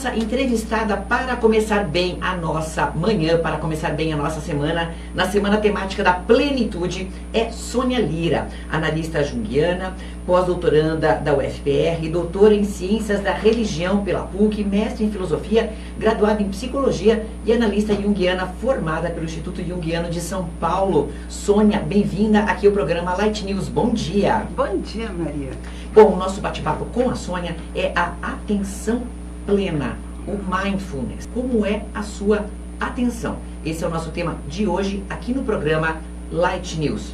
nossa entrevistada para começar bem a nossa manhã, para começar bem a nossa semana, na semana temática da plenitude, é Sônia Lira, analista junguiana, pós-doutoranda da UFPR, doutora em Ciências da Religião pela PUC, mestre em Filosofia, graduada em Psicologia e analista junguiana formada pelo Instituto Junguiano de São Paulo. Sônia, bem-vinda aqui ao programa Light News. Bom dia. Bom dia, Maria. Bom, o nosso bate-papo com a Sônia é a atenção plena, o mindfulness. Como é a sua atenção? Esse é o nosso tema de hoje aqui no programa Light News.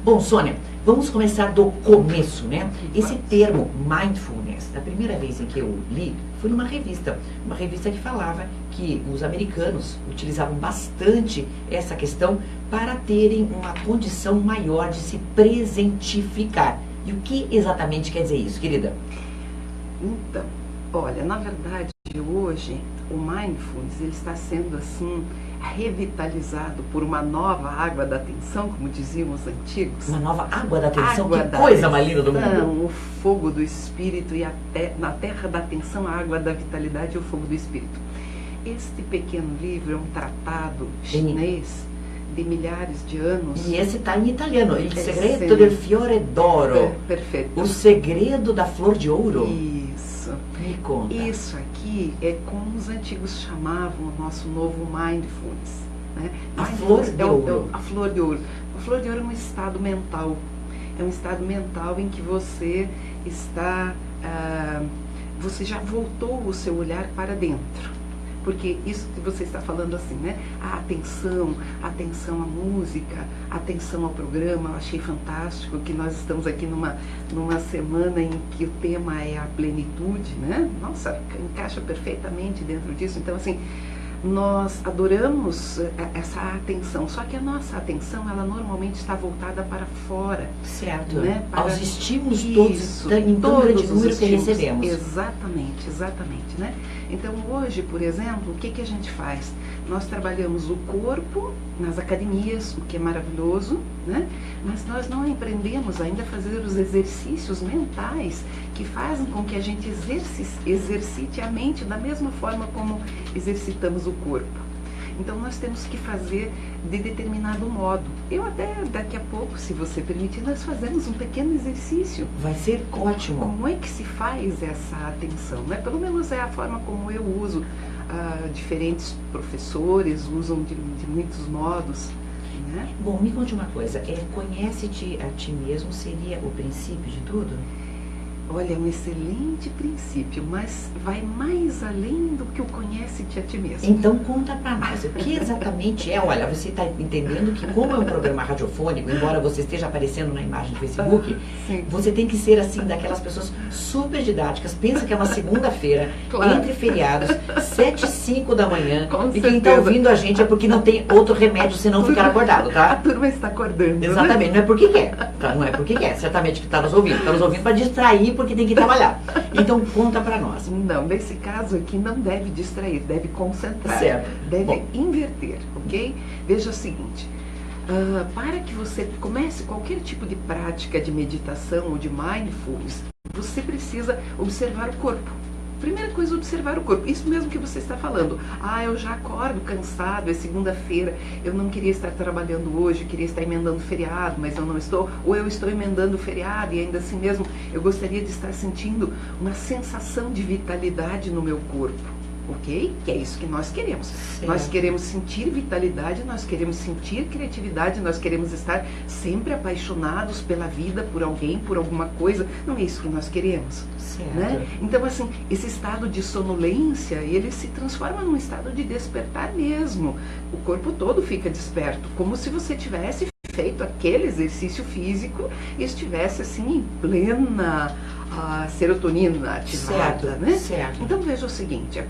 Bom, Sônia, vamos começar do começo, né? Esse termo mindfulness, a primeira vez em que eu li foi numa revista que falava que os americanos utilizavam bastante essa questão para terem uma condição maior de se presentificar. E o que exatamente quer dizer isso, querida? Então, olha, na verdade, hoje, o mindfulness, ele está sendo, assim, revitalizado por uma nova água da atenção, como diziam os antigos. Uma nova água da atenção? Que coisa mais linda do mundo! O fogo do espírito e na terra da atenção, a água da vitalidade e o fogo do espírito. Este pequeno livro é um tratado chinês de milhares de anos. E esse está em italiano, Il segreto del fiore d'oro. Perfeito. O segredo da flor de ouro. Isso. Me conta. Isso aqui é como os antigos chamavam o nosso novo mindfulness. Né? A flor de ouro. A flor de ouro. A flor de ouro é um estado mental. É um estado mental em que você está... você já voltou o seu olhar para dentro. Porque isso que você está falando assim, né? A atenção à música, a atenção ao programa, eu achei fantástico que nós estamos aqui numa semana em que o tema é a plenitude, né? Nossa, encaixa perfeitamente dentro disso. Então, assim, nós adoramos essa atenção, só que a nossa atenção, ela normalmente está voltada para fora. Certo. Né? Aos estímulos todos, em todo grande número que recebemos. Exatamente, exatamente, né? Então, hoje, por exemplo, o que a gente faz? Nós trabalhamos o corpo nas academias, o que é maravilhoso, né? Mas nós não aprendemos ainda a fazer os exercícios mentais que fazem com que a gente exercite a mente da mesma forma como exercitamos o corpo. Então, nós temos que fazer de determinado modo. Eu até, daqui a pouco, se você permitir, nós fazemos um pequeno exercício. Vai ser ótimo. Como é que se faz essa atenção? Né? Pelo menos é a forma como eu uso. Diferentes professores usam de muitos modos. Né? Bom, me conte uma coisa. Conhece-te a ti mesmo seria o princípio de tudo? Olha, é um excelente princípio, mas vai mais além do que o conhece-te a ti mesmo. Então conta pra nós, o que exatamente é? Olha, você está entendendo que como é um programa radiofônico, embora você esteja aparecendo na imagem do Facebook, você tem que ser assim, daquelas pessoas super didáticas. Pensa que é uma segunda-feira, claro, entre feriados, 7 e 5 da manhã, e quem está ouvindo a gente é porque não tem outro remédio senão ficar acordado, tá? A turma está acordando. Exatamente, né? Não é porque quer, tá? Não é porque quer, certamente que está nos ouvindo para distrair, porque tem que trabalhar. Então conta para nós. Não, nesse caso aqui não deve distrair, deve concentrar, certo, deve inverter, ok? Veja o seguinte, para que você comece qualquer tipo de prática de meditação ou de mindfulness, você precisa observar o corpo. Primeira coisa, observar o corpo. Isso mesmo que você está falando. Eu já acordo cansado, é segunda-feira, eu não queria estar trabalhando hoje, eu queria estar emendando feriado, mas eu não estou. Ou eu estou emendando feriado e ainda assim mesmo eu gostaria de estar sentindo uma sensação de vitalidade no meu corpo. Ok? Que é isso que nós queremos. Sim. Nós queremos sentir vitalidade, nós queremos sentir criatividade, nós queremos estar sempre apaixonados pela vida, por alguém, por alguma coisa. Não é isso que nós queremos. Certo. Né? Então, assim, esse estado de sonolência, ele se transforma num estado de despertar mesmo. O corpo todo fica desperto, como se você tivesse feito aquele exercício físico e estivesse assim em plena serotonina ativada, certo, né? Certo. Então veja o seguinte, o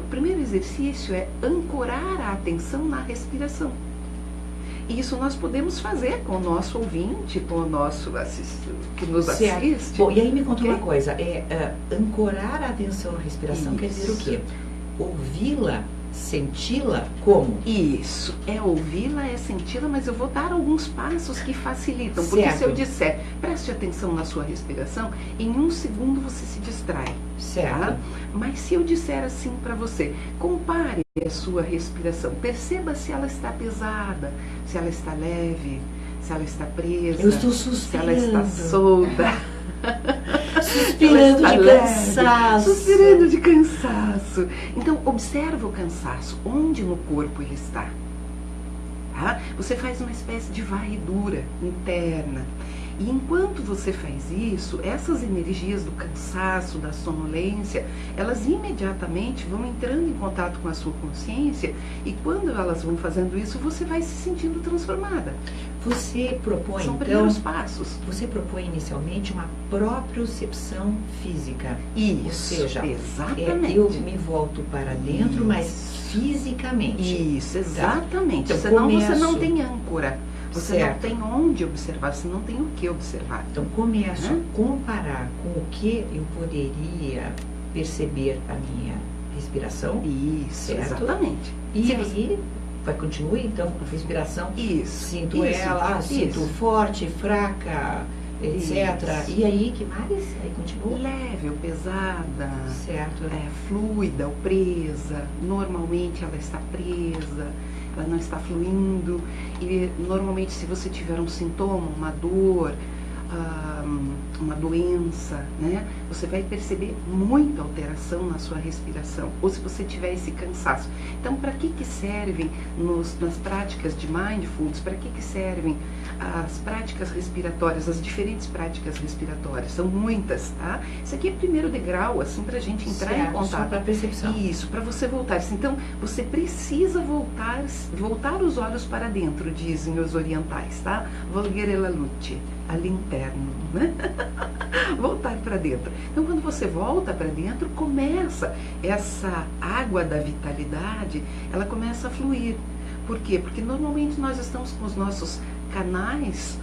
primeiro exercício é ancorar a atenção na respiração. E isso nós podemos fazer com o nosso ouvinte, com o nosso que nos assiste. Bom, e aí me conta uma coisa, ancorar a atenção na respiração quer dizer o quê? Ouvi-la, senti-la como? Isso, é ouvi-la, é senti-la, mas eu vou dar alguns passos que facilitam. Porque se eu disser, para preste atenção na sua respiração, em 1 segundo você se distrai. Certo. Tá? Mas se eu disser assim para você, compare a sua respiração, perceba se ela está pesada, se ela está leve, se ela está presa, Eu estou se ela suspirando. está solta. Suspirando de cansaço. Suspirando de cansaço. Então, observa o cansaço, onde no corpo ele está. Tá? Você faz uma espécie de varredura interna. E enquanto você faz isso, essas energias do cansaço, da sonolência, elas imediatamente vão entrando em contato com a sua consciência, e quando elas vão fazendo isso, você vai se sentindo transformada. Você propõe, São então, primeiros passos. você propõe inicialmente uma propriocepção física. Isso, Ou seja, exatamente. eu me volto para dentro, mas fisicamente. Isso, exatamente. Então, Senão você começo. não tem âncora. Você Certo. não tem onde observar, você não tem o que observar. Então começo a comparar com o que eu poderia perceber a minha respiração. Isso, Certo. exatamente. E Se aí, continue então com a respiração. Isso. Sinto isso, ela, sinto isso. forte, fraca, etc. Isso. E aí, que mais? Aí continua. Leve ou pesada, Certo. fluida ou presa. Normalmente ela está presa, ela não está fluindo. E normalmente, se você tiver um sintoma, uma dor, uma doença, né, você vai perceber muita alteração na sua respiração, ou se você tiver esse cansaço. Então, para que servem nas práticas de Mindfulness, para que servem as práticas respiratórias, as diferentes práticas respiratórias? São muitas, tá? Isso aqui é o primeiro degrau, assim, para a gente entrar em Certo, contato. só para percepção. Isso, para você voltar. Então, você precisa voltar os olhos para dentro, dizem os orientais, tá? Volgere la luce, ali interno, né? Voltar para dentro. Então, quando você volta para dentro, começa essa água da vitalidade, ela começa a fluir. Por quê? Porque normalmente nós estamos com os nossos canais,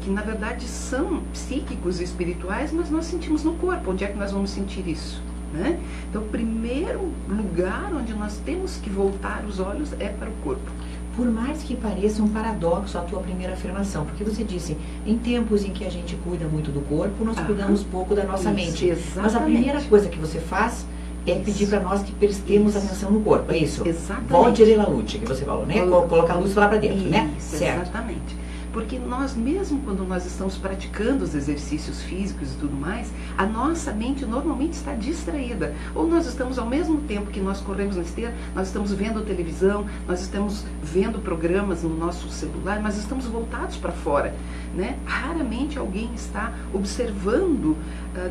que na verdade são psíquicos e espirituais, mas nós sentimos no corpo. Onde é que nós vamos sentir isso? Né? Então, o primeiro lugar onde nós temos que voltar os olhos é para o corpo. Por mais que pareça um paradoxo a tua primeira afirmação, porque você disse, em tempos em que a gente cuida muito do corpo, nós cuidamos pouco da nossa mente. Exatamente. Mas a primeira coisa que você faz é pedir para nós que prestemos atenção no corpo, é isso? Exatamente. Volte a luz, que você falou, né? Colocar a luz lá para dentro, Isso, né? Certo. Exatamente. Porque nós mesmo quando nós estamos praticando os exercícios físicos e tudo mais, a nossa mente normalmente está distraída. Ou nós estamos ao mesmo tempo que nós corremos na esteira, nós estamos vendo televisão, nós estamos vendo programas no nosso celular, mas estamos voltados para fora, né? Raramente alguém está observando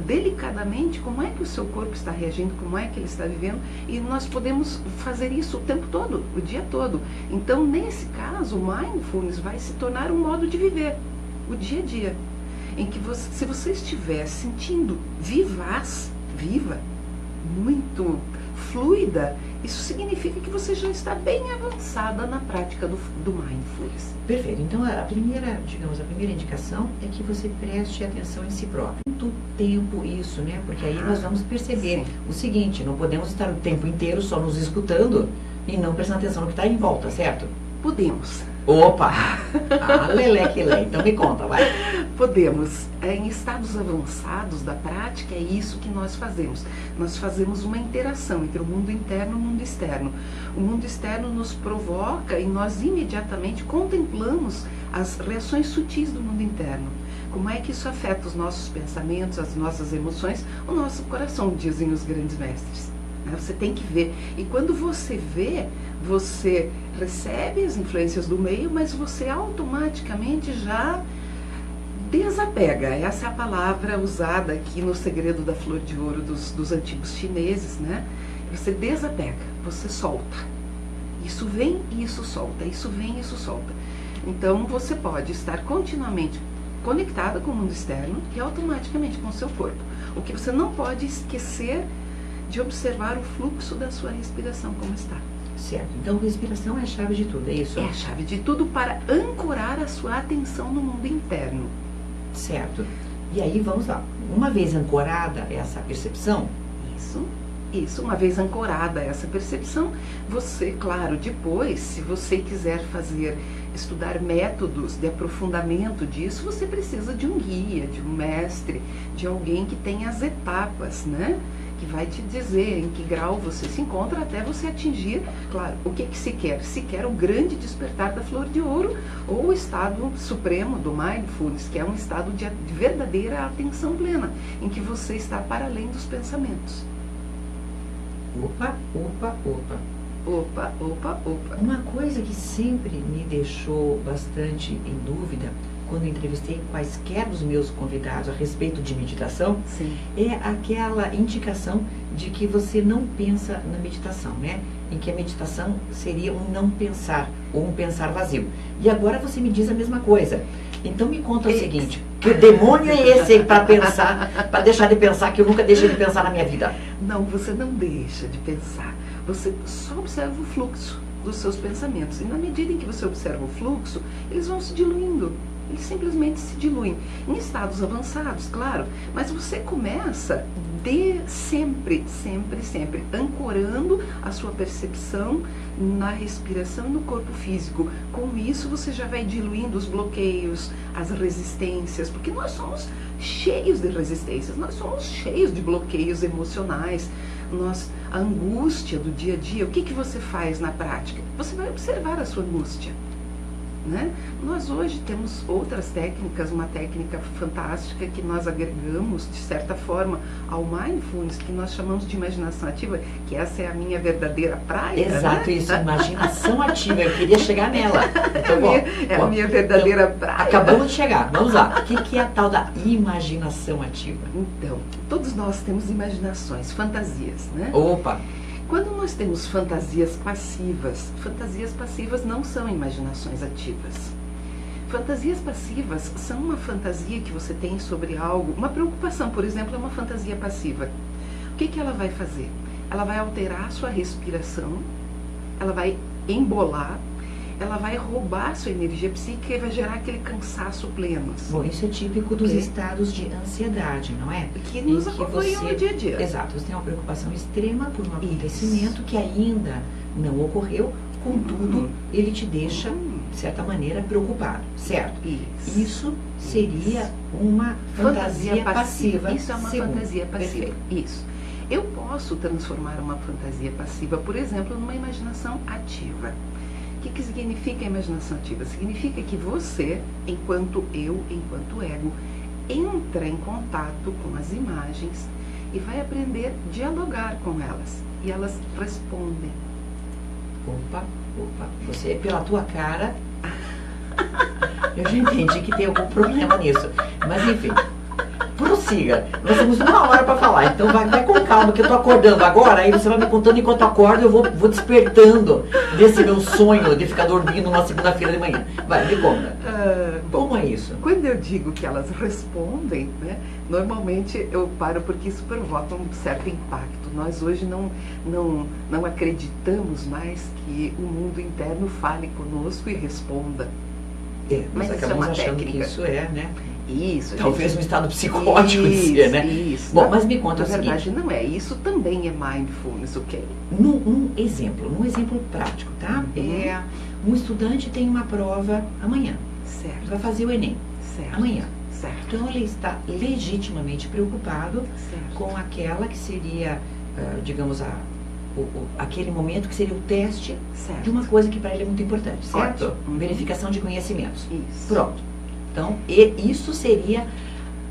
delicadamente como é que o seu corpo está reagindo, como é que ele está vivendo, e nós podemos fazer isso o tempo todo, o dia todo. Então, nesse caso, o Mindfulness vai se tornar um modo de viver, o dia a dia, em que você, se você estiver sentindo vivaz, viva, muito fluida, isso significa que você já está bem avançada na prática do Mindfulness. Perfeito. Então, a primeira indicação é que você preste atenção em si próprio. Muito tempo isso, né? Porque aí nós vamos perceber o seguinte, não podemos estar o tempo inteiro só nos escutando e não prestando atenção no que está em volta, certo? Podemos. Opa! Leleque lé. Então me conta, vai. Podemos. Em estados avançados da prática, é isso que nós fazemos. Nós fazemos uma interação entre o mundo interno e o mundo externo. O mundo externo nos provoca e nós imediatamente contemplamos as reações sutis do mundo interno. Como é que isso afeta os nossos pensamentos, as nossas emoções, o nosso coração, dizem os grandes mestres. Você tem que ver. E quando você vê, você recebe as influências do meio, mas você automaticamente já desapega. Essa é a palavra usada aqui no Segredo da Flor de Ouro dos antigos chineses, né? Você desapega, você solta. Isso vem e isso solta, isso vem e isso solta. Então você pode estar continuamente conectada com o mundo externo e automaticamente com o seu corpo. O que você não pode esquecer de observar o fluxo da sua respiração como está. Certo. Então, respiração é a chave de tudo, é isso? É a chave de tudo para ancorar a sua atenção no mundo interno. Certo. E aí, vamos lá. Uma vez ancorada essa percepção, Isso. Isso, uma vez ancorada essa percepção, você, claro, depois, se você quiser estudar métodos de aprofundamento disso, você precisa de um guia, de um mestre, de alguém que tenha as etapas, né? Que vai te dizer em que grau você se encontra até você atingir, claro, o que se quer? Se quer o grande despertar da flor de ouro ou o estado supremo do Mindfulness, que é um estado de verdadeira atenção plena, em que você está para além dos pensamentos. Opa, opa, opa. Opa, opa, opa. Uma coisa que sempre me deixou bastante em dúvida quando entrevistei quaisquer dos meus convidados a respeito de meditação, Sim. é aquela indicação de que você não pensa na meditação, né? Em que a meditação seria um não pensar, ou um pensar vazio. E agora você me diz a mesma coisa. Então me conta o seguinte, que demônio é esse para pensar, para deixar de pensar, que eu nunca deixei de pensar na minha vida? Não, você não deixa de pensar. Você só observa o fluxo dos seus pensamentos. E na medida em que você observa o fluxo, eles vão se diluindo. Eles simplesmente se diluem. Em estados avançados, claro. Mas você começa sempre, ancorando a sua percepção na respiração e no corpo físico. Com isso, você já vai diluindo os bloqueios, as resistências, porque nós somos cheios de resistências, nós somos cheios de bloqueios emocionais. A angústia do dia a dia, o que você faz na prática? Você vai observar a sua angústia. Né? Nós hoje temos outras técnicas, uma técnica fantástica que nós agregamos, de certa forma, ao Mindfulness, que nós chamamos de imaginação ativa, que essa é a minha verdadeira praia. Exato, né? isso, imaginação ativa, eu queria chegar nela. Então, a minha verdadeira praia. Acabamos de chegar, vamos lá. O que é a tal da imaginação ativa? Então, todos nós temos imaginações, fantasias, né? Opa! Quando nós temos fantasias passivas não são imaginações ativas. Fantasias passivas são uma fantasia que você tem sobre algo, uma preocupação, por exemplo, é uma fantasia passiva. O que ela vai fazer? Ela vai alterar a sua respiração, ela vai embolar, ela vai roubar a sua energia psíquica e vai gerar aquele cansaço pleno. Bom, isso é típico dos estados de ansiedade, não é? Que nos acompanham no dia a dia. Exato, você tem uma preocupação extrema por um acontecimento que ainda não ocorreu, contudo, ele te deixa, de certa maneira, preocupado, certo? Isso seria uma fantasia passiva. Isso é uma fantasia passiva. Perfeito. Isso. Eu posso transformar uma fantasia passiva, por exemplo, numa imaginação ativa. O que significa a imaginação ativa? Significa que você, enquanto ego, entra em contato com as imagens e vai aprender a dialogar com elas. E elas respondem. Opa, você, pela tua cara, eu já entendi que tem algum problema nisso. Mas enfim, prossiga. Nós temos 1 hora para falar, então vai com calma, que eu tô acordando agora, aí você vai me contando enquanto eu acordo, eu vou despertando desse meu sonho de ficar dormindo numa segunda-feira de manhã. Vai, me conta. Como é isso? Quando eu digo que elas respondem, né, normalmente eu paro porque isso provoca um certo impacto. Nós hoje não acreditamos mais que o mundo interno fale conosco e responda. Mas acabamos achando técnica. Que isso é, né? Isso. Talvez um estado psicótico de ser, né? Isso. Bom, mas me conta o seguinte. Na verdade não é. Isso também é mindfulness, ok? Num exemplo prático, tá? Um estudante tem uma prova amanhã. Certo. Vai fazer o Enem. Certo. Amanhã. Certo. Então ele está legitimamente preocupado com aquela que seria, digamos, aquele momento que seria o teste de uma coisa que para ele é muito importante, certo? Verificação de conhecimentos. Isso. Pronto. Então, isso seria,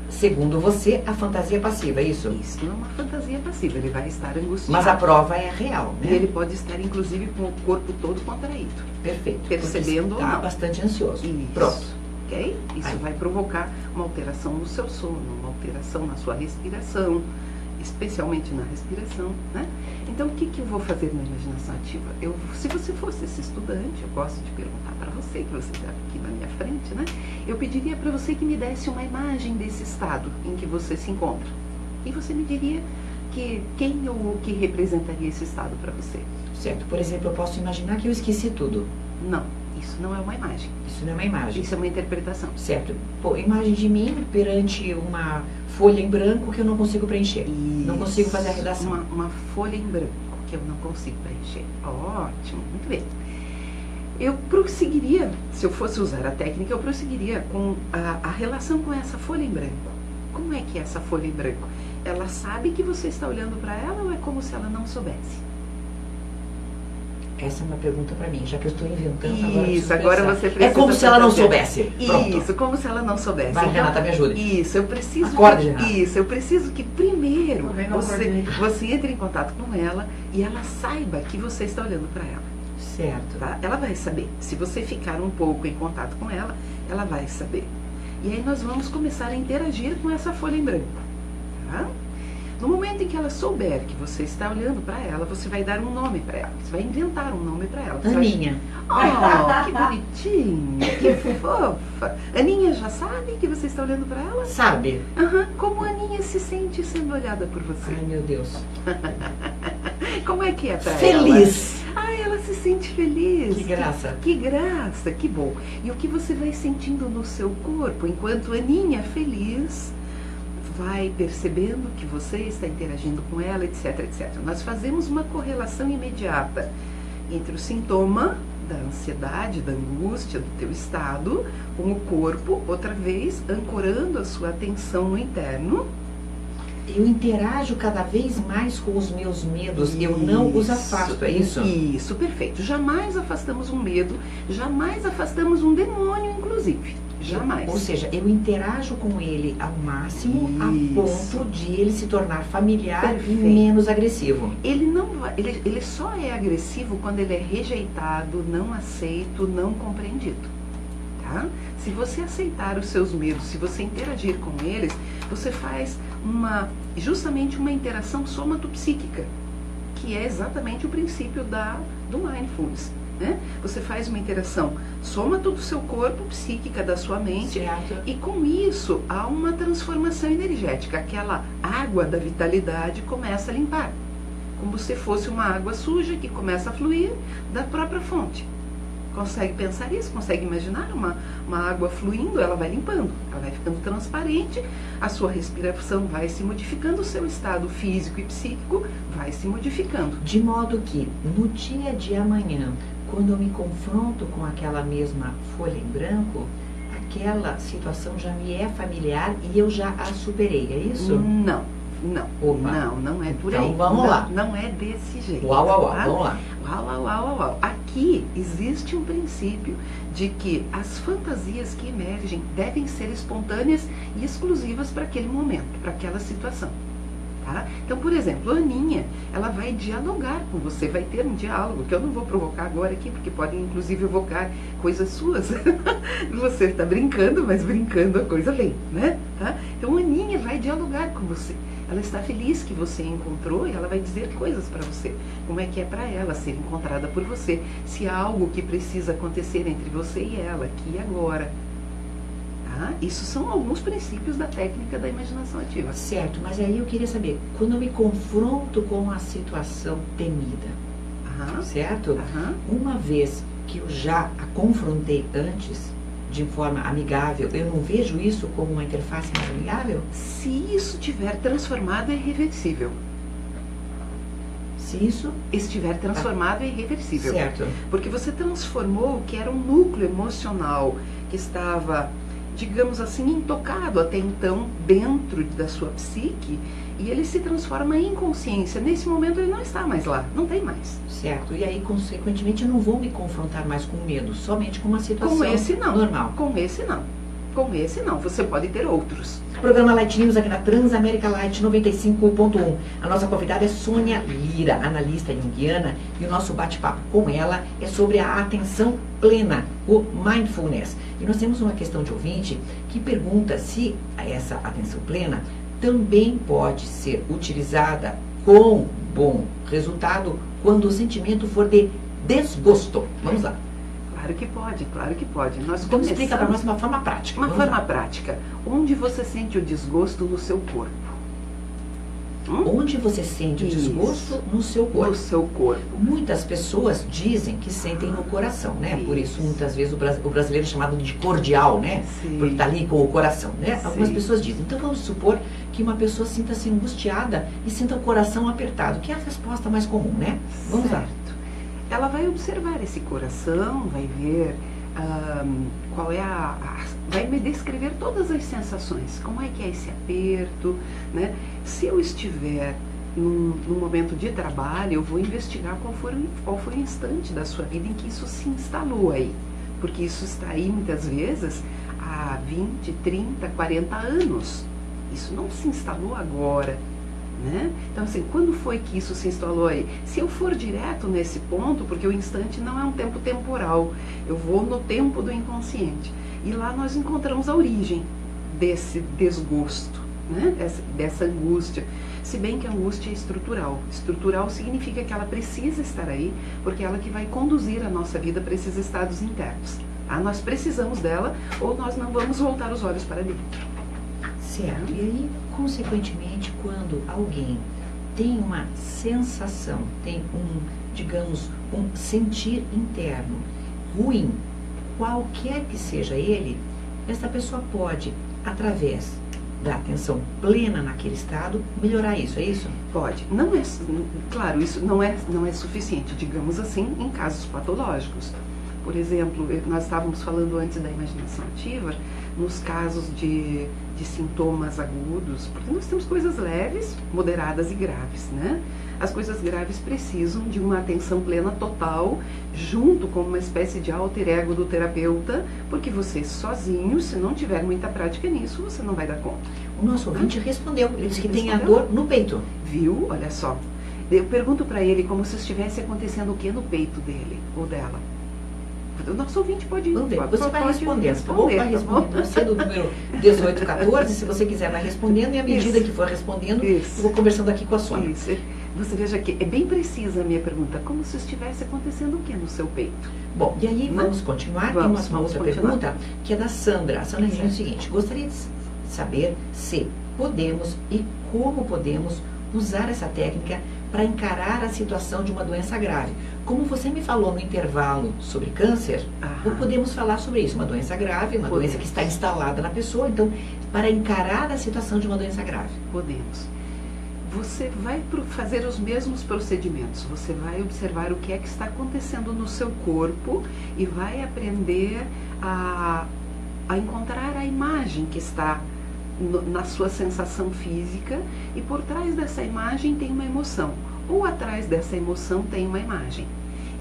segundo você, a fantasia passiva, é isso? Isso não é uma fantasia passiva, ele vai estar angustiado. Mas a prova é real, né? E ele pode estar, inclusive, com o corpo todo contraído. Perfeito. Percebendo ou não. Está bastante ansioso. Isso. Pronto. Ok? Isso vai provocar uma alteração no seu sono, uma alteração na sua respiração, especialmente na respiração, né? Então, o que eu vou fazer na imaginação ativa? Se você fosse esse estudante, eu gosto de perguntar para você, que você está aqui na minha frente, né? Eu pediria para você que me desse uma imagem desse estado em que você se encontra. E você me diria quem ou o que representaria esse estado para você. Certo. Por exemplo, eu posso imaginar que eu esqueci tudo. Não. Isso não é uma imagem. Isso não é uma imagem. Isso é uma interpretação. Certo. Pô, imagem de mim perante uma folha em branco que eu não consigo preencher. Isso. Não consigo fazer a redação. Uma folha em branco que eu não consigo preencher. Ótimo, muito bem. Eu prosseguiria, se eu fosse usar a técnica, eu prosseguiria com a relação com essa folha em branco. Como é que é essa folha em branco? Ela sabe que você está olhando para ela ou é como se ela não soubesse? Essa é uma pergunta para mim, já que eu estou inventando Isso, agora você precisa... É como se ela não soubesse. Pronto. Isso, como se ela não soubesse. Vai, então, Renata, me ajude. Isso, eu preciso... Acorde, Renata. Isso, eu preciso que primeiro você entre em contato com ela e ela saiba que você está olhando para ela. Certo. Tá? Ela vai saber. Se você ficar um pouco em contato com ela, ela vai saber. E aí nós vamos começar a interagir com essa folha em branco. Tá? No momento em que ela souber que você está olhando para ela, você vai dar um nome para ela. Você vai inventar um nome para ela. Aninha. Oh, que bonitinha, que fofa. Aninha já sabe que você está olhando para ela? Sabe? Como a Aninha se sente sendo olhada por você? Ai, meu Deus. Como é que é para ela? Feliz. Ai, ela se sente feliz. Que graça. Que graça, que bom. E o que você vai sentindo no seu corpo enquanto Aninha feliz vai percebendo que você está interagindo com ela, etc, etc. Nós fazemos uma correlação imediata entre o sintoma da ansiedade, da angústia, do teu estado, com o corpo, outra vez, ancorando a sua atenção no interno. Eu interajo cada vez mais com os meus medos, eu não os afasto, é isso? Isso, perfeito. Jamais afastamos um medo, jamais afastamos um demônio, inclusive. Jamais. Ou seja, eu interajo com ele ao máximo a ponto de ele se tornar familiar e menos agressivo. Ele só é agressivo quando ele é rejeitado, não aceito, não compreendido. Tá? Se você aceitar os seus medos, se você interagir com eles, você faz justamente uma interação somatopsíquica, que é exatamente o princípio do Mindfulness. Né? Você faz uma interação sômato do seu corpo, psíquica da sua mente, certo. E com isso há uma transformação energética. Aquela água da vitalidade começa a limpar, como se fosse uma água suja que começa a fluir da própria fonte. Consegue pensar isso? Consegue imaginar uma água fluindo? Ela vai limpando, ela vai ficando transparente, a sua respiração vai se modificando, o seu estado físico e psíquico vai se modificando. De modo que, no dia de amanhã, quando eu me confronto com aquela mesma folha em branco, aquela situação já me é familiar e eu já a superei, é isso? Não é por aí. Então vamos lá. Não é desse jeito. Tá? Vamos lá. Uau. Aqui existe um princípio de que as fantasias que emergem devem ser espontâneas e exclusivas para aquele momento, para aquela situação. Tá? Então, por exemplo, a Aninha, ela vai dialogar com você, vai ter um diálogo, que eu não vou provocar agora aqui, porque podem inclusive evocar coisas suas. Você está brincando, mas brincando a coisa vem, né? Tá? Então, a Aninha vai dialogar com você. Ela está feliz que você a encontrou e ela vai dizer coisas para você. Como é que é para ela ser encontrada por você? Se há algo que precisa acontecer entre você e ela, aqui e agora. Tá? Isso são alguns princípios da técnica da imaginação ativa. Certo, mas aí eu queria saber, quando eu me confronto com a situação temida, certo? Uma vez que eu já a confrontei antes, de forma amigável, eu não vejo isso como uma interface mais amigável? Se isso tiver transformado, é irreversível. Se isso estiver transformado, é irreversível. Certo. Porque você transformou o que era um núcleo emocional que estava, digamos assim, intocado até então dentro da sua psique, e ele se transforma em consciência. Nesse momento ele não está mais lá, não tem mais. Certo, e aí consequentemente eu não vou me confrontar mais com medo, somente com uma situação com esse não. Normal. Com esse não, você pode ter outros. Programa Light News aqui na Transamérica Light 95.1. A nossa convidada é Sônia Lira, analista junguiana, e o nosso bate-papo com ela é sobre a atenção plena, o Mindfulness. E nós temos uma questão de ouvinte que pergunta se essa atenção plena também pode ser utilizada com bom resultado quando o sentimento for de desgosto. Vamos lá. Claro que pode. Então explica para nós uma forma prática. Uma forma prática. Onde você sente o desgosto no seu corpo? Onde você sente o desgosto? No seu corpo. No seu corpo. Muitas pessoas dizem que sentem no coração, né? Por isso, muitas vezes, o brasileiro é chamado de cordial, né? Sim. Porque está ali com o coração, né? Sim. Algumas pessoas dizem. Então, vamos supor que uma pessoa sinta-se angustiada e sinta o coração apertado, que é a resposta mais comum, né? Vamos lá. Ela vai observar esse coração, vai ver qual é vai me descrever todas as sensações, como é que é esse aperto, né? Se eu estiver num momento de trabalho, eu vou investigar qual foi o instante da sua vida em que isso se instalou aí, porque isso está aí muitas vezes há 20, 30, 40 anos, isso não se instalou agora. Né? Então, assim, quando foi que isso se instalou aí? Se eu for direto nesse ponto, porque o instante não é um tempo temporal, eu vou no tempo do inconsciente. E lá nós encontramos a origem desse desgosto, né? Dessa angústia. Se bem que a angústia é estrutural. Estrutural significa que ela precisa estar aí, porque é ela que vai conduzir a nossa vida para esses estados internos. Tá? Nós precisamos dela ou nós não vamos voltar os olhos para dentro. Certo. E aí, consequentemente, quando alguém tem uma sensação, tem digamos, um sentir interno ruim, qualquer que seja ele, essa pessoa pode, através da atenção plena naquele estado, melhorar isso, é isso? Pode. Claro, isso não é suficiente, digamos assim, em casos patológicos. Por exemplo, nós estávamos falando antes da imaginação ativa, nos casos de sintomas agudos, porque nós temos coisas leves, moderadas e graves, né? As coisas graves precisam de uma atenção plena total, junto com uma espécie de alter ego do terapeuta, porque você sozinho, se não tiver muita prática nisso, você não vai dar conta. O nosso ouvinte respondeu, ele disse que tem a dor no peito. Viu? Olha só. Eu pergunto para ele como se estivesse acontecendo o que no peito dele ou dela. O nosso ouvinte pode... Você vai respondendo, tá bom? Vai respondendo. Você é do número 1814, se você quiser, vai respondendo, e à medida que for respondendo, eu vou conversando aqui com a Sônia. Isso. Você veja que é bem precisa a minha pergunta, como se estivesse acontecendo o que no seu peito? Bom, e aí vamos continuar. Tem uma outra pergunta, que é da Sandra. A Sandra diz o seguinte: gostaria de saber se podemos e como podemos usar essa técnica para encarar a situação de uma doença grave. Como você me falou no intervalo sobre câncer, ou podemos falar sobre isso, uma doença grave, uma doença que está instalada na pessoa, então, para encarar a situação de uma doença grave. Podemos. Você vai fazer os mesmos procedimentos, você vai observar o que é que está acontecendo no seu corpo e vai aprender a encontrar a imagem que está na sua sensação física, e por trás dessa imagem tem uma emoção, ou atrás dessa emoção tem uma imagem.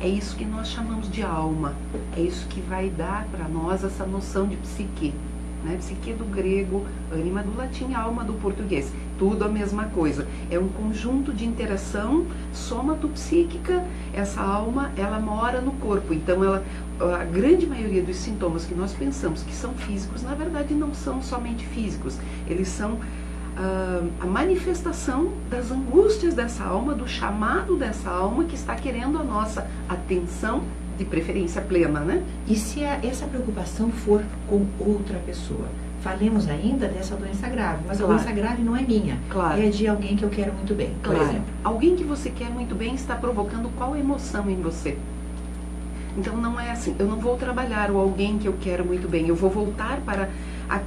É isso que nós chamamos de alma, é isso que vai dar para nós essa noção de psique, né? Psique do grego, ânima do latim, alma do português, tudo a mesma coisa. É um conjunto de interação somatopsíquica. Essa alma, ela mora no corpo, então a grande maioria dos sintomas que nós pensamos que são físicos, na verdade não são somente físicos, eles são a manifestação das angústias dessa alma, do chamado dessa alma que está querendo a nossa atenção, de preferência plena, né? E se essa preocupação for com outra pessoa? Falemos ainda dessa doença grave, mas claro, a doença grave não é minha, claro, é de alguém que eu quero muito bem, por exemplo. Alguém que você quer muito bem está provocando qual emoção em você? Então não é assim, eu não vou trabalhar o alguém que eu quero muito bem, eu vou voltar para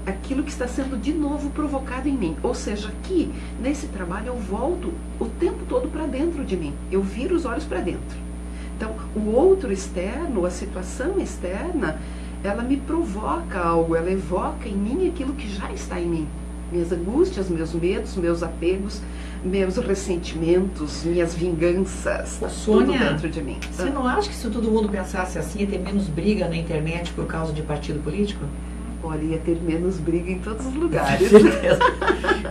aquilo que está sendo de novo provocado em mim. Ou seja, aqui, nesse trabalho, eu volto o tempo todo para dentro de mim, eu viro os olhos para dentro. Então, o outro externo, a situação externa, ela me provoca algo, ela evoca em mim aquilo que já está em mim. Minhas angústias, meus medos, meus apegos, meus ressentimentos, minhas vinganças, Sônia, tudo dentro de mim. Você não acha que se todo mundo pensasse assim, ia ter menos briga na internet por causa de partido político? Olha, ia ter menos briga em todos os lugares.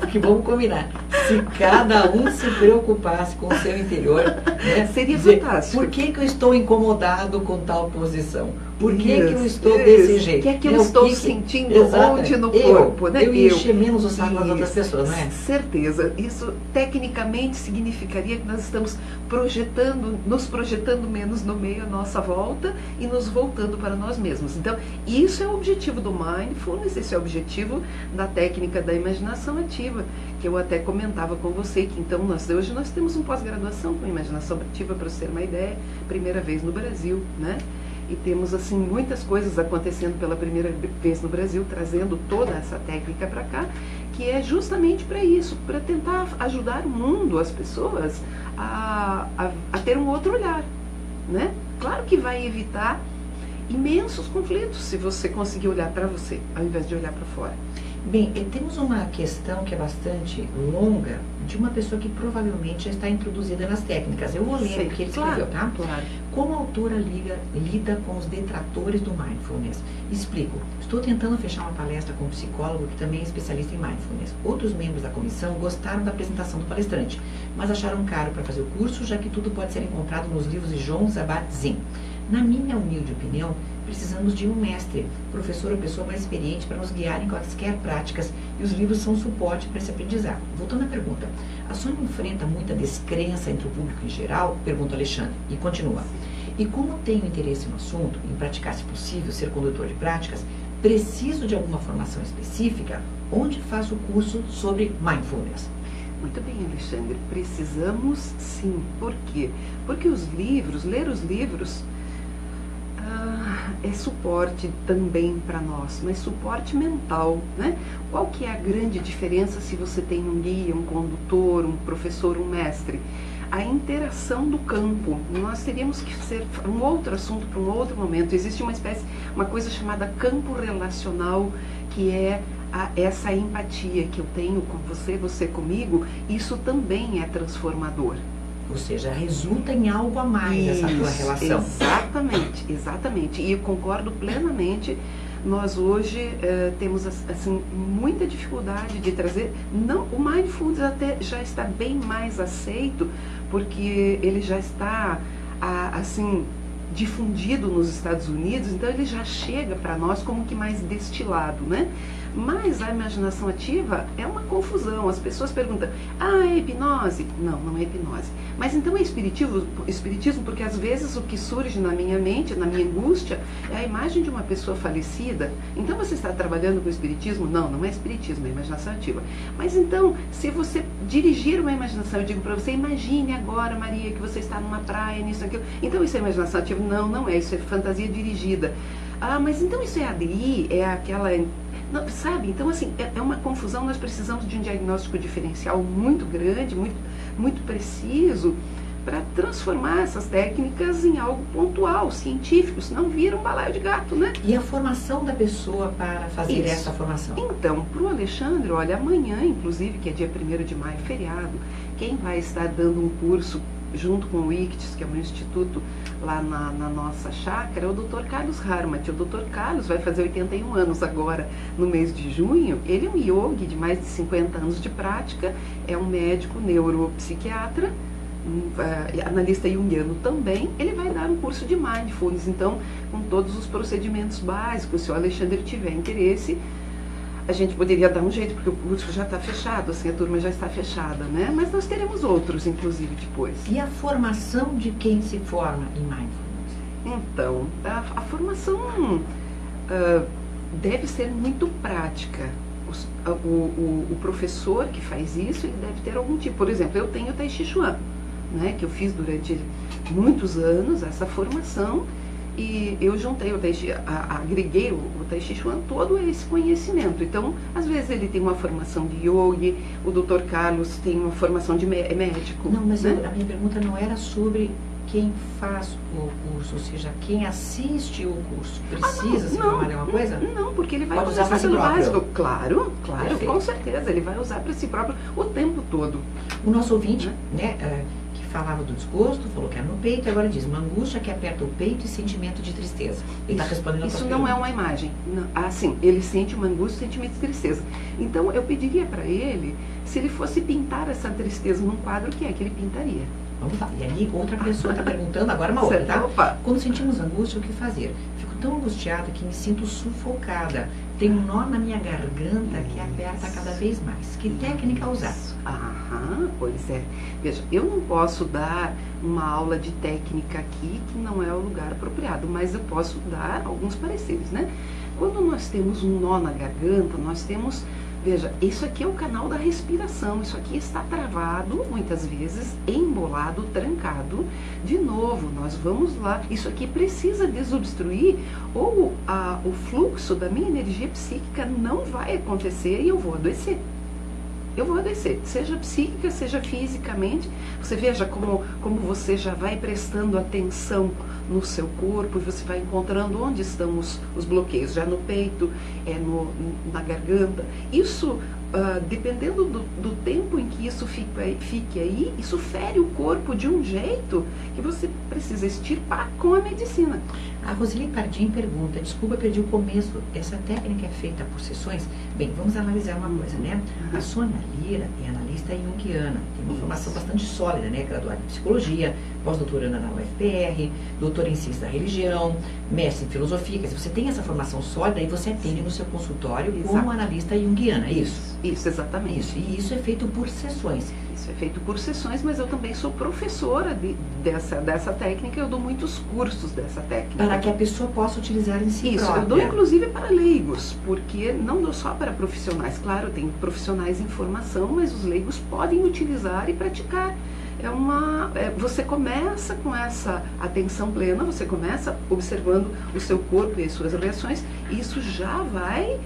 Porque vamos combinar, se cada um se preocupasse com o seu interior, né, seria fantástico. Por que eu estou incomodado com tal posição? Por que eu estou desse jeito? O que é que eu estou sentindo onde no corpo? Né? Eu encher menos o saco das outras pessoas, não é? Certeza. Isso tecnicamente significaria que nós estamos nos projetando menos no meio à nossa volta e nos voltando para nós mesmos. Então, isso é o objetivo do Mindfulness, esse é o objetivo da técnica da imaginação ativa, que eu até comentava com você, que então hoje nós temos um pós-graduação com imaginação ativa, para você ter uma ideia, primeira vez no Brasil, né? E temos assim muitas coisas acontecendo pela primeira vez no Brasil, trazendo toda essa técnica para cá, que é justamente para isso, para tentar ajudar o mundo, as pessoas, a ter um outro olhar, né? Claro que vai evitar imensos conflitos se você conseguir olhar para você, ao invés de olhar para fora. Bem, temos uma questão que é bastante longa, de uma pessoa que provavelmente já está introduzida nas técnicas. Eu vou ler o que ele escreveu, tá? Claro. Como a autora lida com os detratores do Mindfulness? Explico. Estou tentando fechar uma palestra com um psicólogo que também é especialista em Mindfulness. Outros membros da comissão gostaram da apresentação do palestrante, mas acharam caro para fazer o curso, já que tudo pode ser encontrado nos livros de John Kabat-Zinn. Na minha humilde opinião, precisamos de um mestre, professor ou pessoa mais experiente para nos guiar em quaisquer práticas, e os livros são suporte para esse aprendizado. Voltando à pergunta, a Sônia enfrenta muita descrença entre o público em geral? Pergunta Alexandre, e continua. E como tenho interesse no assunto, em praticar, se possível, ser condutor de práticas, preciso de alguma formação específica? Onde faço o curso sobre Mindfulness? Muito bem, Alexandre, precisamos sim. Por quê? Porque ler os livros, é suporte também para nós, mas suporte mental, né? Qual que é a grande diferença se você tem um guia, um condutor, um professor, um mestre? A interação do campo. Nós teríamos que ser um outro assunto para um outro momento. Existe uma coisa chamada campo relacional, que é essa empatia que eu tenho com você comigo. Isso também é transformador. Ou seja, resulta em algo a mais essa tua relação. Exatamente. E eu concordo plenamente. Nós hoje temos assim muita dificuldade de trazer. O Mindfulness até já está bem mais aceito, porque ele já está assim difundido nos Estados Unidos, então ele já chega para nós como que mais destilado, né? Mas a imaginação ativa é uma confusão. As pessoas perguntam, é hipnose? Não é hipnose. Mas então é espiritismo, porque às vezes o que surge na minha mente, na minha angústia, é a imagem de uma pessoa falecida. Então você está trabalhando com espiritismo? Não é espiritismo, é imaginação ativa. Mas então, se você dirigir uma imaginação, eu digo para você, imagine agora, Maria, que você está numa praia, nisso, aquilo. Então isso é imaginação ativa? Não é, isso é fantasia dirigida. Mas então isso é ADI, é aquela... Não, sabe? Então, assim, é uma confusão. Nós precisamos de um diagnóstico diferencial muito grande, muito preciso, para transformar essas técnicas em algo pontual, científico, senão vira um balaio de gato, né? E a formação da pessoa para fazer essa formação? Então, para o Alexandre, olha, amanhã, inclusive, que é dia 1º de maio, feriado, quem vai estar dando um curso junto com o ICTIS, que é um instituto lá na nossa chácara, é o Dr. Carlos Harmat. O Dr. Carlos vai fazer 81 anos agora, no mês de junho. Ele é um yogi de mais de 50 anos de prática, é um médico neuropsiquiatra, analista junguiano também. Ele vai dar um curso de Mindfulness, então, com todos os procedimentos básicos. Se o Alexandre tiver interesse, a gente poderia dar um jeito, porque o curso já está fechado, assim, a turma já está fechada, né? Mas nós teremos outros, inclusive, depois. E a formação de quem se forma em Mindfulness? Então, a formação deve ser muito prática. O professor que faz isso, ele deve ter algum tipo. Por exemplo, eu tenho o Tai Chi Chuan, né? Que eu fiz durante muitos anos essa formação. E eu juntei o Tai Chi, agreguei o Tai Chi Chuan todo esse conhecimento. Então, às vezes ele tem uma formação de yogi, o Dr. Carlos tem uma formação de médico. Não, mas né? A minha pergunta não era sobre quem faz o curso, ou seja, quem assiste o curso. Precisa se formar em uma coisa? Não, porque ele vai pode usar para si próprio. Básico. Claro, Perfeito. Com certeza, ele vai usar para si próprio o tempo todo. O nosso ouvinte, né, que falava do desgosto, falou que era no peito, e agora diz, uma angústia que aperta o peito e sentimento de tristeza. Ele está respondendo a Isso não é uma imagem. Sim, ele sente uma angústia e sentimento de tristeza. Então, eu pediria para ele, se ele fosse pintar essa tristeza num quadro, o que é que ele pintaria? Vamos lá. E aí, outra pessoa está perguntando, agora uma outra, tá? Opa. Quando sentimos angústia, o que fazer? Fico tão angustiada que me sinto sufocada. Tem um nó na minha garganta que aperta cada vez mais. Que técnica usar? Aham, pois é. Veja, eu não posso dar uma aula de técnica aqui, que não é o lugar apropriado, mas eu posso dar alguns pareceres, né? Quando nós temos um nó na garganta, nós temos... Veja, isso aqui é o canal da respiração, isso aqui está travado, muitas vezes, embolado, trancado. De novo, nós vamos lá, isso aqui precisa desobstruir ou o fluxo da minha energia psíquica não vai acontecer e eu vou adoecer. Eu vou adoecer, seja psíquica, seja fisicamente. Você veja como você já vai prestando atenção no seu corpo e você vai encontrando onde estão os bloqueios, já no peito, na garganta. Isso, dependendo do tempo em que isso fique aí, isso fere o corpo de um jeito que você precisa extirpar com a medicina. A Roseli Pardim pergunta, desculpa, perdi o começo, essa técnica é feita por sessões? Bem, vamos analisar uma coisa, né? A Sônia Lira é analista junguiana, tem uma formação bastante sólida, né? Graduada em psicologia, pós-doutoranda na UFPR, doutora em ciência da religião, mestre em filosofia, quer dizer, você tem essa formação sólida e você atende no seu consultório como analista junguiana, é isso? Isso, exatamente. Isso, e isso é feito por sessões. Isso é feito por sessões, mas eu também sou professora dessa técnica, eu dou muitos cursos dessa técnica. Para que a pessoa possa utilizar em si própria. Eu dou inclusive para leigos, porque não dou só para profissionais. Claro, tem profissionais em formação, mas os leigos podem utilizar e praticar. Você começa com essa atenção plena, você começa observando o seu corpo e as suas reações, e isso já vai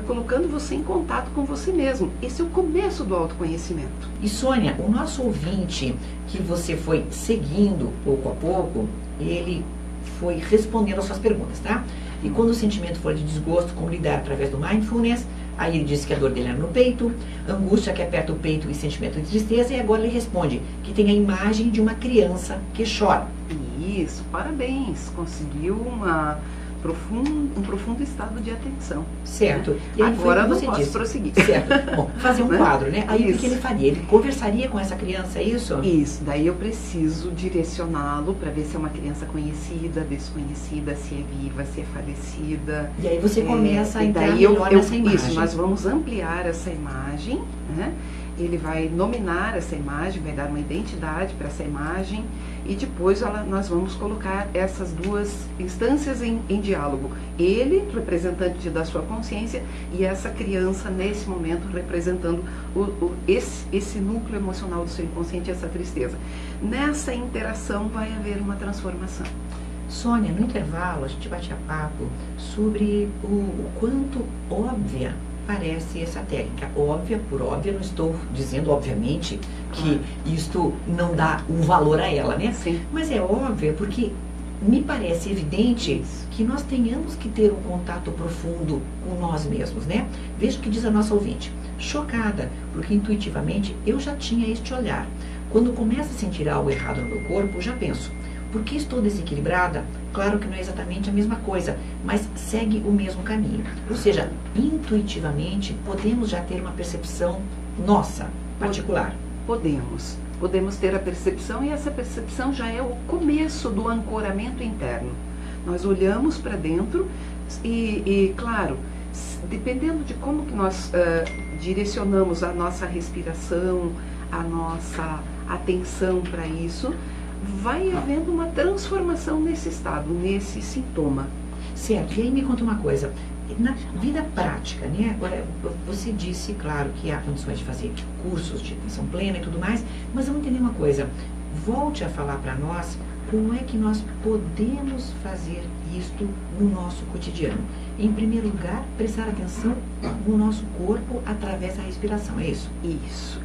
colocando você em contato com você mesmo. Esse é o começo do autoconhecimento. E Sônia, o nosso ouvinte que você foi seguindo pouco a pouco, ele foi respondendo as suas perguntas, tá? E quando o sentimento for de desgosto, como lidar através do mindfulness, aí ele disse que a dor dele era no peito, angústia que aperta o peito e sentimento de tristeza, e agora ele responde que tem a imagem de uma criança que chora. Isso, parabéns, conseguiu um profundo estado de atenção. Certo. E aí agora você não posso disse, prosseguir. Certo. Bom, fazer um quadro, né? Aí Isso. o que ele faria? Ele conversaria com essa criança, é isso? Isso. Daí eu preciso direcioná-lo para ver se é uma criança conhecida, desconhecida, se é viva, se é falecida. E aí você começa a entrar daí melhor nessa imagem. Isso, nós vamos ampliar essa imagem, né? Ele vai nominar essa imagem, vai dar uma identidade para essa imagem e depois nós vamos colocar essas duas instâncias em diálogo. Ele, representante da sua consciência, e essa criança, nesse momento, representando esse núcleo emocional do seu inconsciente, essa tristeza. Nessa interação vai haver uma transformação. Sônia, no intervalo, a gente batia papo sobre o quanto óbvia parece essa técnica. Óbvia por óbvia, não estou dizendo, obviamente, que isto não dá um valor a ela, né? Sim. Mas é óbvia porque me parece evidente que nós tenhamos que ter um contato profundo com nós mesmos, né? Veja o que diz a nossa ouvinte. Chocada, porque intuitivamente eu já tinha este olhar. Quando começo a sentir algo errado no meu corpo, já penso, por que estou desequilibrada? Claro que não é exatamente a mesma coisa, mas segue o mesmo caminho. Ou seja, intuitivamente podemos já ter uma percepção nossa, particular. Podemos ter a percepção, e essa percepção já é o começo do ancoramento interno. Nós olhamos para dentro e, claro, dependendo de como que nós direcionamos a nossa respiração, a nossa atenção para isso, vai havendo uma transformação nesse estado, nesse sintoma. Certo, e aí me conta uma coisa, na vida prática, né? Agora, você disse, claro, que há condições de fazer cursos de atenção plena e tudo mais, mas vamos entender uma coisa, volte a falar para nós como é que nós podemos fazer isto no nosso cotidiano. Em primeiro lugar, prestar atenção no nosso corpo através da respiração, é isso? Isso,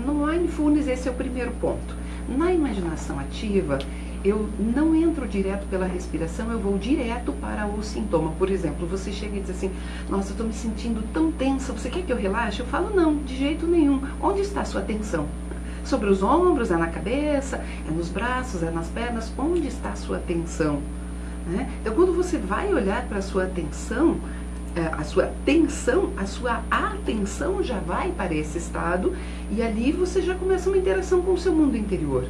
no mindfulness esse é o primeiro ponto. Na imaginação ativa, eu não entro direto pela respiração, eu vou direto para o sintoma. Por exemplo, você chega e diz assim, nossa, eu estou me sentindo tão tensa, você quer que eu relaxe? Eu falo, não, de jeito nenhum. Onde está a sua atenção? Sobre os ombros, é na cabeça, é nos braços, é nas pernas? Onde está a sua atenção? Né? Então, quando você vai olhar para a sua atenção, a sua tensão, a sua atenção já vai para esse estado e ali você já começa uma interação com o seu mundo interior.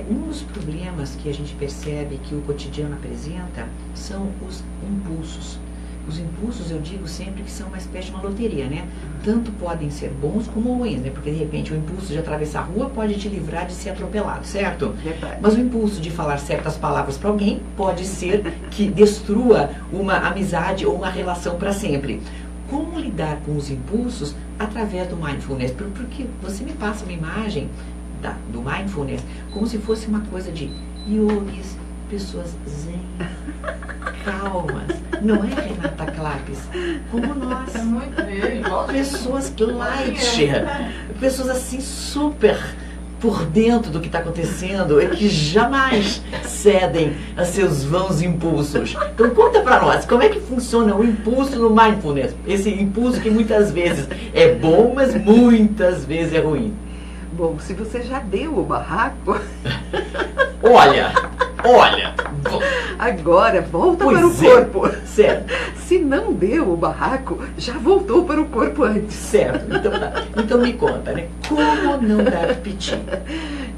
Um dos problemas que a gente percebe que o cotidiano apresenta são os impulsos. Os impulsos, eu digo sempre que são uma espécie de uma loteria, né? Tanto podem ser bons como ruins, né? Porque de repente o impulso de atravessar a rua pode te livrar de ser atropelado, certo? Verdade. Mas o impulso de falar certas palavras para alguém pode ser que destrua uma amizade ou uma relação para sempre. Como lidar com os impulsos através do mindfulness? Porque você me passa uma imagem do mindfulness como se fosse uma coisa de yogis, pessoas zen, calmas. Não é, Renata Clapes? Como nós. Pessoas light, pessoas assim super por dentro do que está acontecendo e que jamais cedem a seus vãos impulsos. Então conta para nós, como é que funciona o impulso no mindfulness? Esse impulso que muitas vezes é bom, mas muitas vezes é ruim. Bom, se você já deu o barraco... Olha... Agora volta para o corpo. Certo. Se não deu o barraco, já voltou para o corpo antes. Certo. Então me conta, né? Como não dar piti?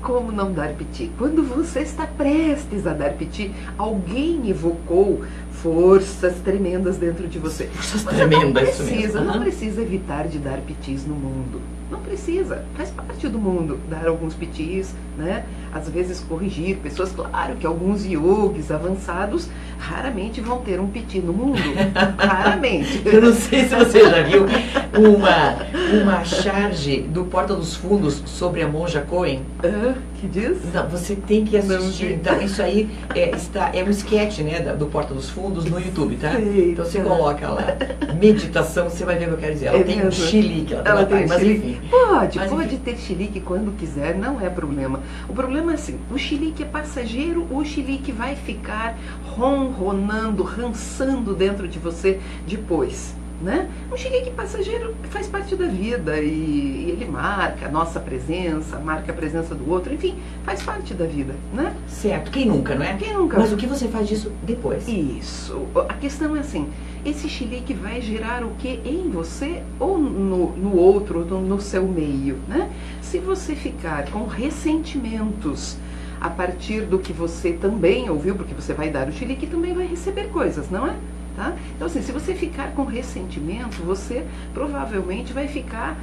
Como não dar piti? Quando você está prestes a dar piti, alguém evocou forças tremendas dentro de você. Forças tremendas, isso mesmo. Não precisa evitar de dar pitis no mundo. Não precisa. Faz parte do mundo dar alguns pitis, né? Às vezes corrigir pessoas. Claro que alguns yogis avançados raramente vão ter um piti no mundo. Raramente. Eu não sei se você já viu uma charge do Porta dos Fundos sobre a monja Coen. Que diz? Não, você tem que assistir. Então, isso aí é um sketch, né, do Porta dos Fundos no YouTube, tá? Sei, então você coloca lá, meditação, você vai ver o que eu quero dizer. Ela tem um chilique, ela tem mas enfim. Pode ter chilique quando quiser, não é problema. O problema é assim, o chilique é passageiro, o chilique vai ficar ronronando, rançando dentro de você depois. Né? Um chilique passageiro faz parte da vida e ele marca a nossa presença, marca a presença do outro, enfim, faz parte da vida, né? Certo, quem nunca, não é? Quem nunca? Mas o que você faz disso depois? Isso, a questão é assim, esse chilique vai gerar o que em você ou no outro, no seu meio, né? Se você ficar com ressentimentos a partir do que você também ouviu, porque você vai dar o chilique, também vai receber coisas, não é? Tá? Então, assim, se você ficar com ressentimento, você provavelmente vai ficar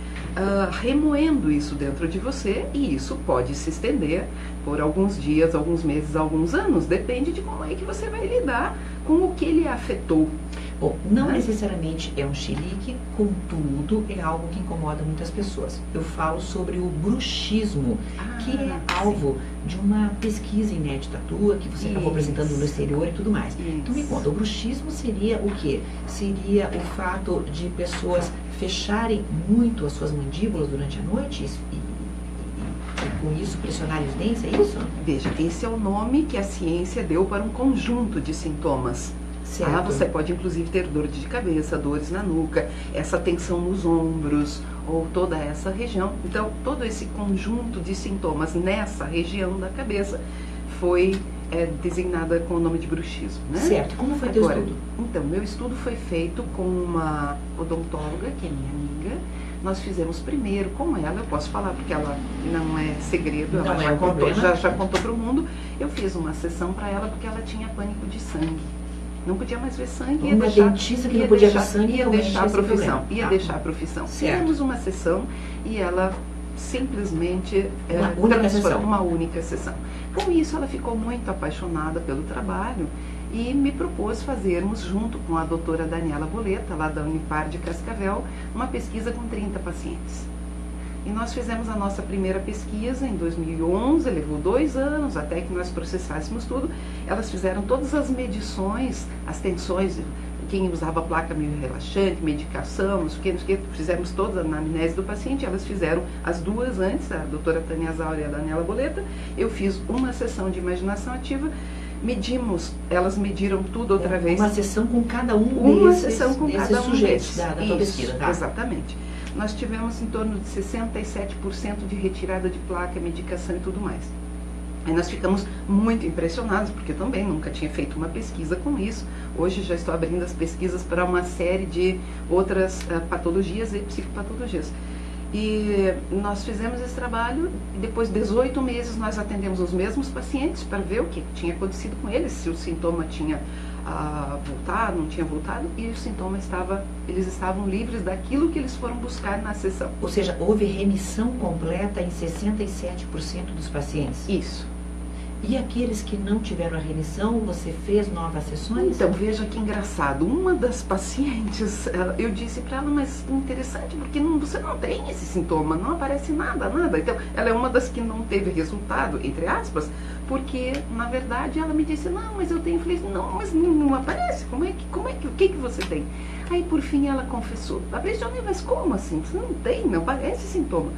remoendo isso dentro de você e isso pode se estender por alguns dias, alguns meses, alguns anos. Depende de como é que você vai lidar com o que ele afetou. Bom, não necessariamente é um chilique, contudo, é algo que incomoda muitas pessoas. Eu falo sobre o bruxismo, que é alvo de uma pesquisa inédita tua, que você acabou apresentando no exterior e tudo mais. Então me conta, o bruxismo seria o quê? Seria o fato de pessoas fecharem muito as suas mandíbulas durante a noite e com isso pressionarem os dentes, é isso? Veja, esse é o nome que a ciência deu para um conjunto de sintomas. Você pode inclusive ter dor de cabeça, dores na nuca, essa tensão nos ombros ou toda essa região. Então, todo esse conjunto de sintomas nessa região da cabeça foi designada com o nome de bruxismo, né? Certo. Como foi teu estudo? Então, meu estudo foi feito com uma odontóloga, que é minha amiga. Nós fizemos primeiro com ela, eu posso falar porque ela não é segredo, ela já contou para o mundo. Eu fiz uma sessão para ela porque ela tinha pânico de sangue. Não podia mais ver sangue, ia deixar a profissão. Deixar a profissão. Fizemos uma sessão e ela simplesmente uma única sessão. Com isso, ela ficou muito apaixonada pelo trabalho e me propôs fazermos, junto com a doutora Daniela Boleta, lá da Unipar de Cascavel, uma pesquisa com 30 pacientes. E nós fizemos a nossa primeira pesquisa em 2011, levou 2 anos até que nós processássemos tudo. Elas fizeram todas as medições, as tensões, quem usava placa meio relaxante, medicação, não sei o que, fizemos toda a anamnese do paciente. Elas fizeram as 2 antes, a doutora Tânia Zaura e a Daniela Boleta. Eu fiz uma sessão de imaginação ativa. Medimos, elas mediram tudo outra vez. Uma sessão com cada um desses sujeitos da tua pesquisa, tá? Exatamente. Nós tivemos em torno de 67% de retirada de placa, medicação e tudo mais. Aí nós ficamos muito impressionados, porque eu também nunca tinha feito uma pesquisa com isso. Hoje já estou abrindo as pesquisas para uma série de outras patologias e psicopatologias. E nós fizemos esse trabalho e depois de 18 meses nós atendemos os mesmos pacientes para ver o que tinha acontecido com eles, se o sintoma tinha voltado, não tinha voltado, e o sintoma eles estavam livres daquilo que eles foram buscar na sessão. Ou seja, houve remissão completa em 67% dos pacientes? Isso. E aqueles que não tiveram a remissão, você fez novas sessões? Então, veja que engraçado. Uma das pacientes, eu disse para ela, mas interessante, porque você não tem esse sintoma, não aparece nada. Então, ela é uma das que não teve resultado, entre aspas, porque, na verdade, ela me disse, não, mas eu tenho. Eu falei, não, mas não aparece. O que você tem? Aí, por fim, ela confessou. Mas como assim? Você não tem, não aparece sintoma.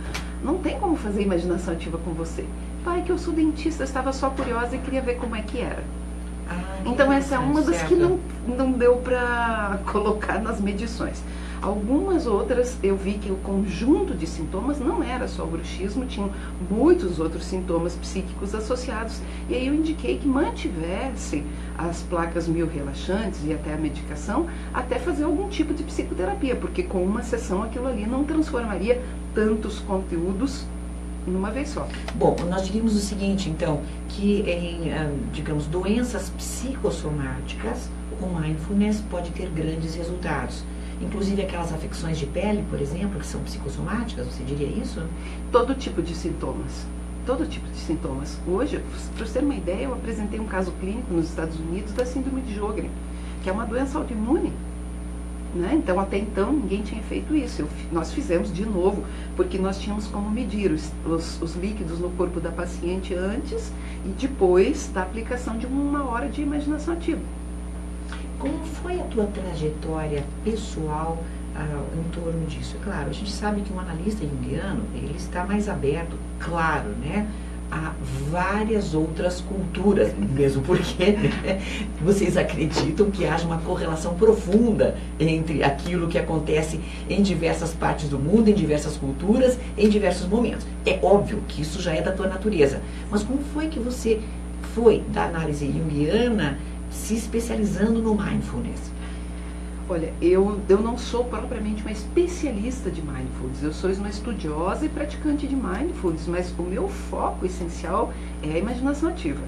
Não tem como fazer imaginação ativa com você. Pai, que eu sou dentista, eu estava só curiosa e queria ver como é que era. Então essa é uma das que não deu para colocar nas medições. Algumas outras eu vi que o conjunto de sintomas não era só o bruxismo, tinham muitos outros sintomas psíquicos associados. E aí eu indiquei que mantivesse as placas miorrelaxantes e até a medicação, até fazer algum tipo de psicoterapia, porque com uma sessão aquilo ali não transformaria tantos conteúdos numa vez só. Bom, nós diríamos o seguinte, então, que em, digamos, doenças psicossomáticas, o mindfulness pode ter grandes resultados. Inclusive aquelas afecções de pele, por exemplo, que são psicossomáticas, você diria isso? Todo tipo de sintomas. Todo tipo de sintomas. Hoje, para você ter uma ideia, eu apresentei um caso clínico nos Estados Unidos da síndrome de Sjögren, que é uma doença autoimune. Né? Então, até então, ninguém tinha feito isso. Nós fizemos de novo, porque nós tínhamos como medir os líquidos no corpo da paciente antes e depois da aplicação de 1 hora de imaginação ativa. Como foi a tua trajetória pessoal em torno disso? É claro, a gente sabe que um analista junguiano, ele está mais aberto, claro, né? A várias outras culturas, mesmo porque, né, vocês acreditam que haja uma correlação profunda entre aquilo que acontece em diversas partes do mundo, em diversas culturas, em diversos momentos. É óbvio que isso já é da tua natureza, mas como foi que você foi da análise junguiana se especializando no mindfulness? Olha, eu não sou propriamente uma especialista de mindfulness, eu sou uma estudiosa e praticante de mindfulness, mas o meu foco essencial é a imaginação ativa,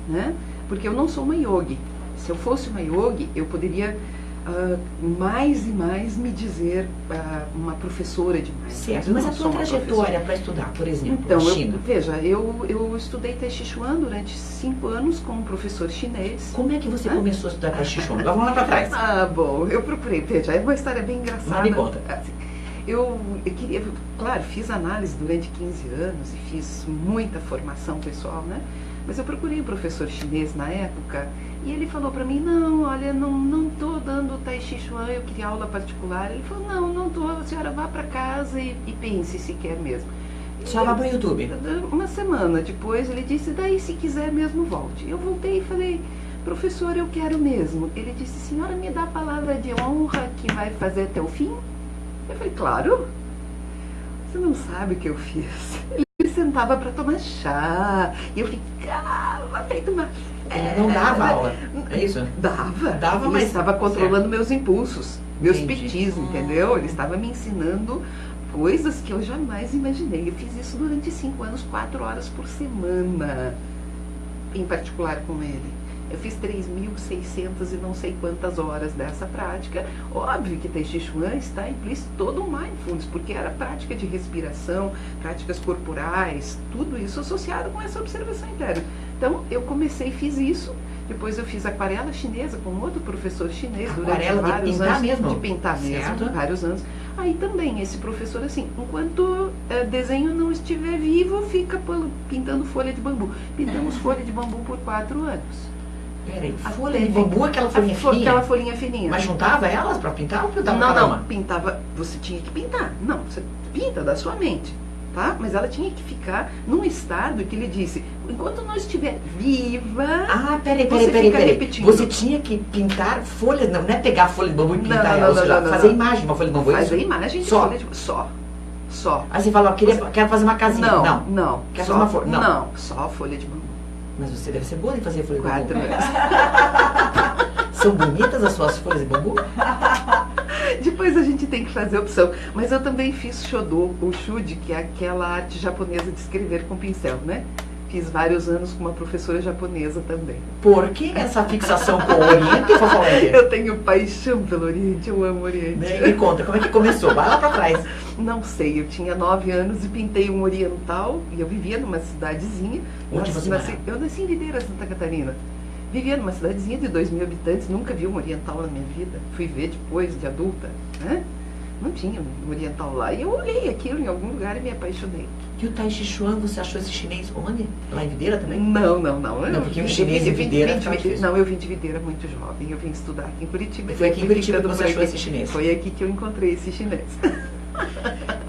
né? Porque eu não sou uma yogi. Se eu fosse uma yogi, eu poderia mais e mais me dizer uma professora de mindfulness. Certo, mas a tua trajetória para estudar, por exemplo, então, na China? Eu estudei Tai Chi Chuan durante 5 anos com um professor chinês. Como é que você começou a estudar Tai Chi Chuan? Vamos lá para trás. Bom, eu procurei, veja, é uma história bem engraçada. Não me conta. Eu queria, claro, fiz análise durante 15 anos e fiz muita formação pessoal, né? Mas eu procurei um professor chinês na época e ele falou para mim, não, olha, não estou dando Tai Chi Chuan, eu queria aula particular. Ele falou, não estou, a senhora vá para casa e pense se quer mesmo. Só vá para o YouTube. Uma semana depois ele disse, daí se quiser mesmo volte. Eu voltei e falei, professor, eu quero mesmo. Ele disse, senhora me dá a palavra de honra que vai fazer até o fim? Eu falei, claro. Você não sabe o que eu fiz. Ele sentava para tomar chá e eu ficava feito uma... Ele não dava aula, é isso? Dava, mas estava controlando meus impulsos, meus petis, entendeu? Ele estava me ensinando coisas que eu jamais imaginei. Eu fiz isso durante 5 anos, 4 horas por semana, em particular com ele. Eu fiz 3.600 e não sei quantas horas dessa prática. Óbvio que Tai Chi Chuan está implícito todo o mindfulness, porque era prática de respiração, práticas corporais, tudo isso associado com essa observação interna. Então, eu comecei e fiz isso. Depois eu fiz aquarela chinesa com outro professor chinês durante vários anos. De pintar mesmo, vários anos. Aí também, esse professor, assim, enquanto desenho não estiver vivo, fica pintando folha de bambu. Pintamos folha de bambu por 4 anos. Peraí, folha de bambu, aquela folhinha fininha? Aquela folhinha fininha. Mas juntava elas para pintar ou pintava cada uma? Não, pintava, você tinha que pintar. Não, você pinta da sua mente, tá? Mas ela tinha que ficar num estado que ele disse, enquanto não estiver viva, peraí. repetindo. Você tinha que pintar folhas, não é pegar a folha de bambu e pintar elas, fazer imagem de uma folha de bambu. Fazer imagem de folha de bambu, só. Aí você fala, quero fazer uma casinha. Não. Quero fazer uma folha. Não, só folha de bambu. Mas você deve ser boa em fazer folha de 4 bambu. anos. São bonitas as suas folhas de bambu? Depois a gente tem que fazer opção. Mas eu também fiz Shodo, ou Shude, que é aquela arte japonesa de escrever com pincel, né? Fiz vários anos com uma professora japonesa também. Por que essa fixação com o Oriente, Fofolândia? Eu tenho paixão pelo Oriente, eu amo o Oriente. Me conta, como é que começou? Vai lá pra trás. Não sei, eu tinha 9 anos e pintei um oriental, e eu vivia numa cidadezinha. Onde você morava? Eu nasci em Videira, Santa Catarina. Vivia numa cidadezinha de 2.000 habitantes, nunca vi um oriental na minha vida. Fui ver depois, de adulta, né? Não tinha um oriental lá. E eu olhei aquilo em algum lugar e me apaixonei. E o Tai Chi Chuan, você achou esse chinês onde? Lá em Videira também? Não. Não, porque um chinês de Videira tá difícil. Não, eu vim de Videira muito jovem. Eu vim estudar aqui em Curitiba. E foi aqui em Curitiba que você achou esse chinês? Foi aqui que eu encontrei esse chinês.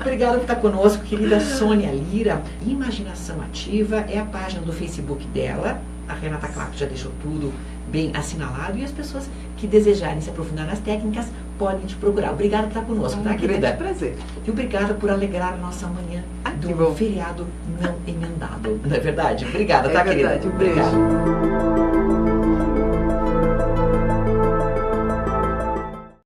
Obrigada por estar conosco, querida Sônia Lira. Imaginação Ativa é a página do Facebook dela. A Renata Clark já deixou tudo bem assinalado. E as pessoas que desejarem se aprofundar nas técnicas podem te procurar. Obrigada por estar conosco, tá, querida? Grande prazer. E obrigada por alegrar a nossa manhã Que do bom. feriado não emendado. Não é verdade? Obrigada, tá, verdade, querida? um beijo. Obrigada.